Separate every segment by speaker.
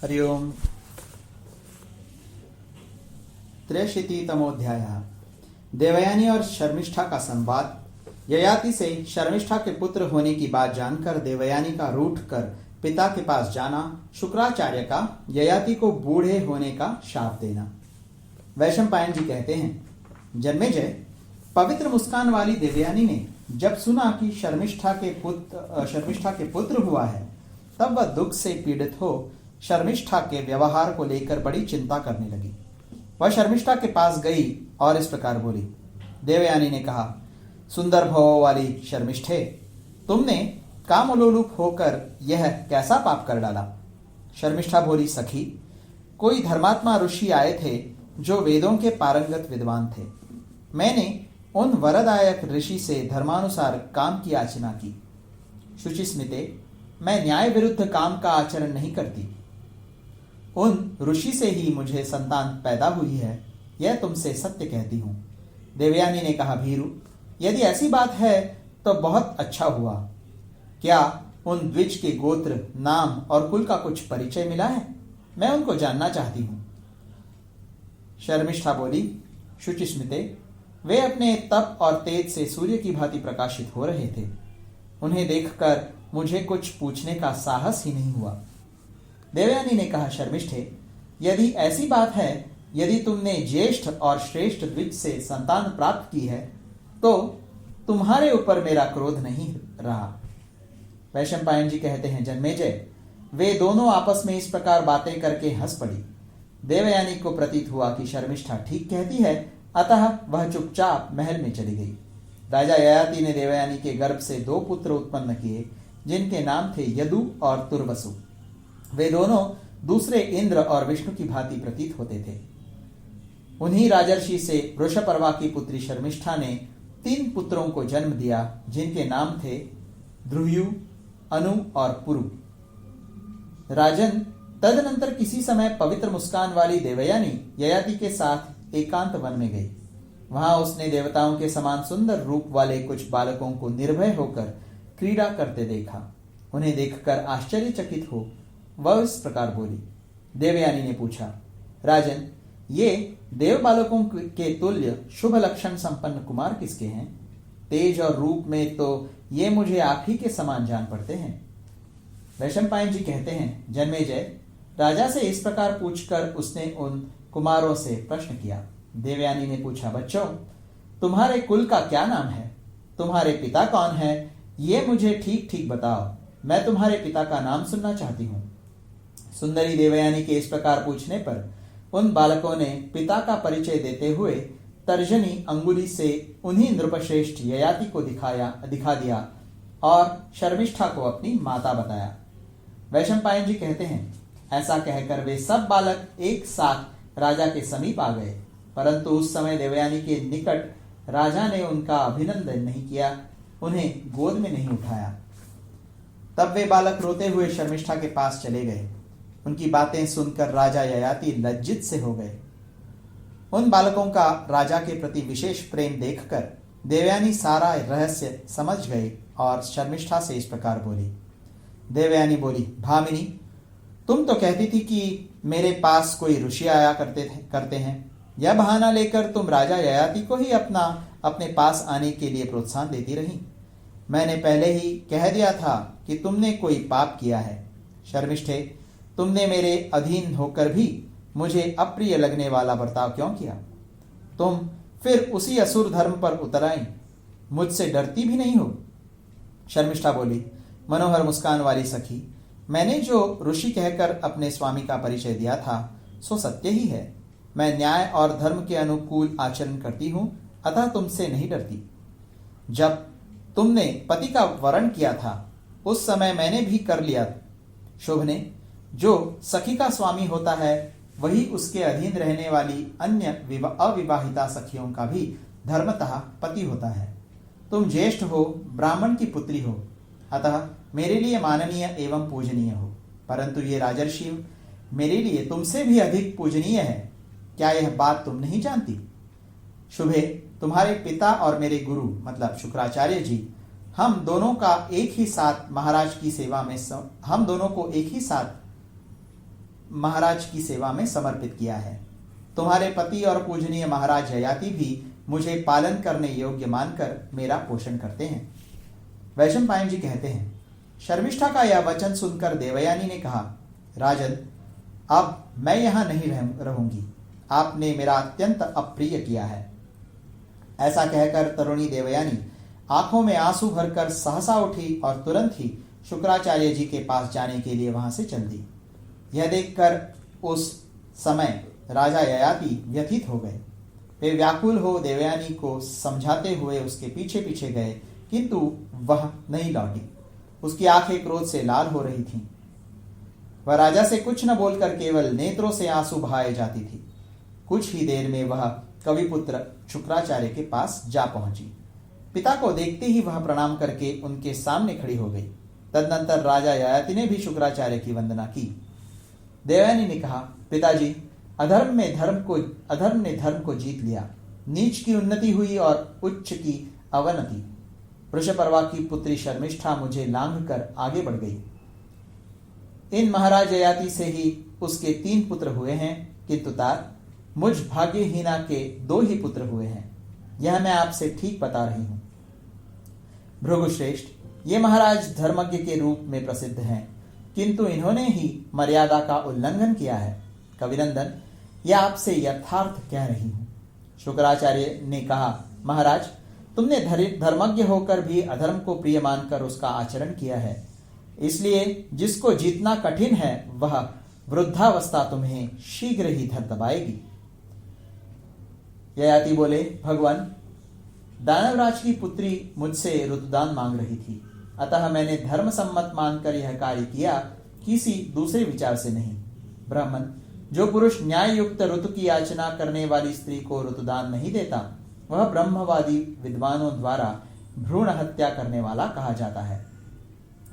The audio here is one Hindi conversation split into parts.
Speaker 1: हरि ओम। 83तमोध्यायः। देवयानी और शर्मिष्ठा का संवाद। ययाति से शर्मिष्ठा के पुत्र होने की बात जानकर देवयानी का रूठ कर पिता के पास जाना, शुक्राचार्य का ययाति को बूढ़े होने का शाप देना। वैशंपायन जी कहते हैं, जन्मेजय, पवित्र मुस्कान वाली देवयानी ने जब सुना कि शर्मिष्ठा के पुत्र हुआ है, तब वह दुख से पीड़ित हो शर्मिष्ठा के व्यवहार को लेकर बड़ी चिंता करने लगी। वह शर्मिष्ठा के पास गई और इस प्रकार बोली। देवयानी ने कहा, सुंदर भवों वाली शर्मिष्ठे, तुमने कामोलोलुप होकर यह कैसा पाप कर डाला? शर्मिष्ठा बोली, सखी, कोई धर्मात्मा ऋषि आए थे जो वेदों के पारंगत विद्वान थे। मैंने उन वरदायक ऋषि से धर्मानुसार काम की याचना की। शुचिस्मिते, मैं न्याय विरुद्ध काम का आचरण नहीं करती। उन ऋषि से ही मुझे संतान पैदा हुई है, यह तुमसे सत्य कहती हूं। देवयानी ने कहा, भीरु, यदि ऐसी बात है तो बहुत अच्छा हुआ। क्या उन द्विज के गोत्र, नाम और कुल का कुछ परिचय मिला है? मैं उनको जानना चाहती हूं। शर्मिष्ठा बोली, शुचिस्मिते, वे अपने तप और तेज से सूर्य की भांति प्रकाशित हो रहे थे। उन्हें देखकर मुझे कुछ पूछने का साहस ही नहीं हुआ। देवयानी ने कहा, शर्मिष्ठे, यदि ऐसी बात है, यदि तुमने ज्येष्ठ और श्रेष्ठ द्विज से संतान प्राप्त की है, तो तुम्हारे ऊपर मेरा क्रोध नहीं रहा। वैशंपायन जी कहते हैं, जन्मेजय, वे दोनों आपस में इस प्रकार बातें करके हंस पड़ी। देवयानी को प्रतीत हुआ कि शर्मिष्ठा ठीक कहती है, अतः वह चुपचाप महल में चली गई। राजा ययाति ने देवयानी के गर्भ से 2 पुत्र उत्पन्न किए, जिनके नाम थे यदु और तुर्वसु। वे दोनों दूसरे इंद्र और विष्णु की भांति प्रतीत होते थे। उन्हीं राजर्षि से वृषपर्वा की पुत्री शर्मिष्ठा ने 3 पुत्रों को जन्म दिया, जिनके नाम थे ध्रुयु, अनु और पुरु। राजन, तदनंतर किसी समय पवित्र मुस्कान वाली देवयानी ययाति के साथ एकांत वन में गई। वहां उसने देवताओं के समान सुंदर रूप वाले कुछ बालकों को निर्भय होकर क्रीड़ा करते देखा। उन्हें देखकर आश्चर्यचकित हो वह इस प्रकार बोली। देवयानी ने पूछा, राजन, ये देव बालकों के तुल्य शुभ लक्षण संपन्न कुमार किसके हैं? तेज और रूप में तो ये मुझे आप ही के समान जान पड़ते हैं। वैशंपायन जी कहते हैं, जन्मेजय, राजा से इस प्रकार पूछकर उसने उन कुमारों से प्रश्न किया। देवयानी ने पूछा, बच्चों, तुम्हारे कुल का क्या नाम है? तुम्हारे पिता कौन है? ये मुझे ठीक ठीक बताओ। मैं तुम्हारे पिता का नाम सुनना चाहती हूँ। सुंदरी देवयानी के इस प्रकार पूछने पर उन बालकों ने पिता का परिचय देते हुए तर्जनी अंगुली से उन्हीं नृपश्रेष्ठ ययाति को दिखा दिया और शर्मिष्ठा को अपनी माता बताया। वैशंपायन जी कहते हैं, ऐसा कहकर वे सब बालक एक साथ राजा के समीप आ गए, परंतु उस समय देवयानी के निकट राजा ने उनका अभिनंदन नहीं किया, उन्हें गोद में नहीं उठाया। तब वे बालक रोते हुए शर्मिष्ठा के पास चले गए। उनकी बातें सुनकर राजा ययाति लज्जित से हो गए। उन बालकों का राजा के प्रति विशेष प्रेम देखकर देवयानी सारा रहस्य समझ गई और शर्मिष्ठा से इस प्रकार बोली। देवयानी बोली, भामिनी, तुम तो कहती थी कि मेरे पास कोई ऋषि आया करते हैं। यह बहाना लेकर तुम राजा ययाति को ही अपने पास आने के लिए प्रोत्साहन देती रही। मैंने पहले ही कह दिया था कि तुमने कोई पाप किया है। शर्मिष्ठे, तुमने मेरे अधीन होकर भी मुझे अप्रिय लगने वाला बर्ताव क्यों किया? तुम फिर उसी असुर धर्म पर उतर आई, मुझसे डरती भी नहीं हो। शर्मिष्ठा बोली, मनोहर मुस्कान वाली सखी, मैंने जो ऋषि कहकर अपने स्वामी का परिचय दिया था सो सत्य ही है। मैं न्याय और धर्म के अनुकूल आचरण करती हूं, अतः तुमसे नहीं डरती। जब तुमने पति का वरण किया था उस समय मैंने भी कर लिया। शुभ ने, जो सखी का स्वामी होता है वही उसके अधीन रहने वाली अन्य अविवाहिता सखियों का भी धर्मतः पति होता है। तुम ज्येष्ठ हो, ब्राह्मण की पुत्री हो, अतः मेरे लिए माननीय एवं पूजनीय हो, परंतु ये राजर्षि मेरे लिए तुमसे भी अधिक पूजनीय है। क्या यह बात तुम नहीं जानती? शुभे, तुम्हारे पिता और मेरे गुरु मतलब शुक्राचार्य जी, हम दोनों को एक ही साथ महाराज की सेवा में समर्पित किया है। तुम्हारे पति और पूजनीय महाराज ययाति भी मुझे पालन करने योग्य मानकर मेरा पोषण करते हैं। वैशंपायन जी कहते हैं, शर्मिष्ठा का यह वचन सुनकर देवयानी ने कहा, राजन, अब मैं यहां नहीं रहूंगी। आपने मेरा अत्यंत अप्रिय किया है। ऐसा कहकर तरुणी देवयानी आंखों में आंसू भरकर सहसा उठी और तुरंत ही शुक्राचार्य जी के पास जाने के लिए वहां से चल दी। यह देखकर उस समय राजा ययाति व्यथित हो गए। वे व्याकुल हो देवयानी को समझाते हुए उसके पीछे पीछे गए, किंतु वह नहीं लौटी। उसकी आंखें क्रोध से लाल हो रही थीं। वह राजा से कुछ न बोलकर केवल नेत्रों से आंसू बहाए जाती थी। कुछ ही देर में वह कविपुत्र शुक्राचार्य के पास जा पहुंची। पिता को देखते ही वह प्रणाम करके उनके सामने खड़ी हो गई। तदनंतर राजा ययाति ने भी शुक्राचार्य की वंदना की। देवयानी ने कहा, पिताजी, अधर्म ने धर्म को जीत लिया। नीच की उन्नति हुई और उच्च की अवनति। वृषपर्वा की पुत्री शर्मिष्ठा मुझे लांघ कर आगे बढ़ गई। इन महाराज ययाति से ही उसके 3 पुत्र हुए हैं, किंतु मुझ भाग्यहीना के 2 ही पुत्र हुए हैं। यह मैं आपसे ठीक बता रही हूं। भृगुश्रेष्ठ, ये महाराज धर्मज्ञ के रूप में प्रसिद्ध हैं, किंतु इन्होंने ही मर्यादा का उल्लंघन किया है। कविनंदन, यह आपसे यथार्थ कह रही हूं। शुक्राचार्य ने कहा, महाराज, तुमने धर्मज्ञ होकर भी अधर्म को प्रिय मानकर उसका आचरण किया है। इसलिए जिसको जीतना कठिन है वह वृद्धावस्था तुम्हें शीघ्र ही धर दबाएगी। ययाति बोले, भगवान, दानवराज की पुत्री मुझसे ऋतुदान मांग रही थी, अतः मैंने धर्म सम्मत मानकर यह कार्य किया, किसी दूसरे विचार से नहीं। ब्राह्मण, जो पुरुष न्याय युक्त ऋतु की याचना करने वाली स्त्री को ऋतुदान नहीं देता, वह ब्रह्मवादी विद्वानों द्वारा भ्रूण हत्या करने वाला कहा जाता है।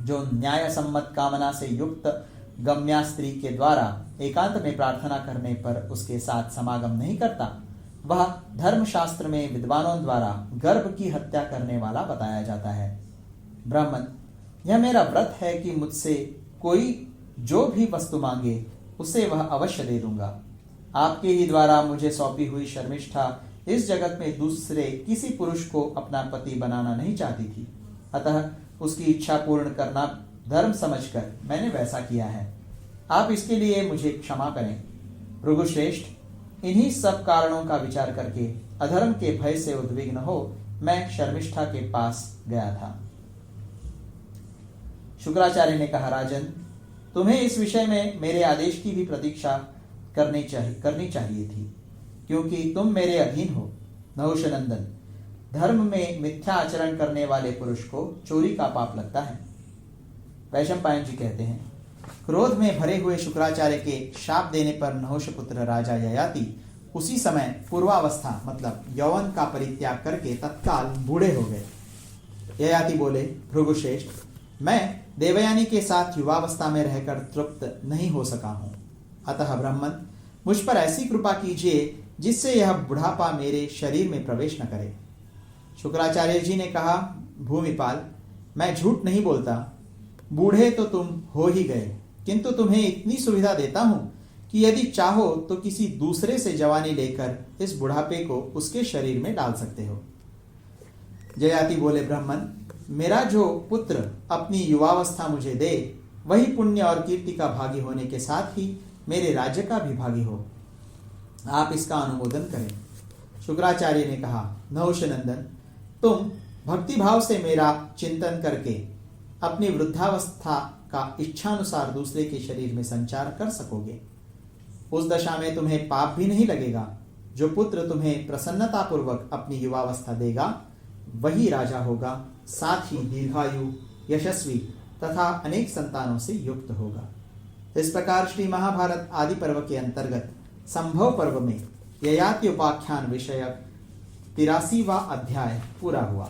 Speaker 1: जो न्याय सम्मत कामना से युक्त गम्या स्त्री के द्वारा एकांत में प्रार्थना करने पर उसके साथ समागम नहीं करता, वह धर्मशास्त्र में विद्वानों द्वारा गर्भ की हत्या करने वाला बताया जाता है। ब्राह्मण, यह मेरा व्रत है कि मुझसे कोई जो भी वस्तु मांगे उसे वह अवश्य दे दूंगा। आपके ही द्वारा मुझे सौंपी हुई शर्मिष्ठा इस जगत में दूसरे किसी पुरुष को अपना पति बनाना नहीं चाहती थी, अतः उसकी इच्छा पूर्ण करना धर्म समझकर मैंने वैसा किया है। आप इसके लिए मुझे क्षमा करें। भृगुश्रेष्ठ, इन्हीं सब कारणों का विचार करके अधर्म के भय से उद्विग्न हो मैं शर्मिष्ठा के पास गया था। शुक्राचार्य ने कहा, राजन, तुम्हें इस विषय में मेरे आदेश की भी प्रतीक्षा करनी चाहिए थी, क्योंकि तुम मेरे अधीन हो। नहुषनंदन, धर्म में मिथ्या आचरण करने वाले पुरुष को चोरी का पाप लगता है। वैशंपायन जी कहते हैं, क्रोध में भरे हुए शुक्राचार्य के शाप देने पर नहुषपुत्र राजा ययाति उसी समय पूर्वावस्था मतलब यौवन का परित्याग करके तत्काल बूढ़े हो गए। ययाति बोले, भृगुश्रेष्ठ, मैं देवयानी के साथ युवावस्था में रहकर तृप्त नहीं हो सका हूं, अतः ब्राह्मण, मुझ पर ऐसी कृपा कीजिए जिससे यह बुढ़ापा मेरे शरीर में प्रवेश न करे। शुक्राचार्य जी ने कहा, भूमिपाल, मैं झूठ नहीं बोलता। बूढ़े तो तुम हो ही गए, किंतु तुम्हें इतनी सुविधा देता हूं कि यदि चाहो तो किसी दूसरे से जवानी लेकर इस बुढ़ापे को उसके शरीर में डाल सकते हो। ययाति बोले, ब्राह्मण, मेरा जो पुत्र अपनी युवावस्था मुझे दे, वही पुण्य और कीर्ति का भागी होने के साथ ही मेरे राज्य का भी भागी हो। आप इसका अनुमोदन करें। शुक्राचार्य ने कहा, नहुषनंदन, तुम भक्ति भाव से मेरा चिंतन करके अपनी वृद्धावस्था का इच्छानुसार दूसरे के शरीर में संचार कर सकोगे। उस दशा में तुम्हें पाप भी नहीं लगेगा। जो पुत्र तुम्हें प्रसन्नतापूर्वक अपनी युवावस्था देगा वही राजा होगा, साथ ही दीर्घायु, यशस्वी तथा अनेक संतानों से युक्त होगा। इस प्रकार श्री महाभारत आदि पर्व के अंतर्गत संभव पर्व में ययाति उपाख्यान विषयक 83वां अध्याय पूरा हुआ।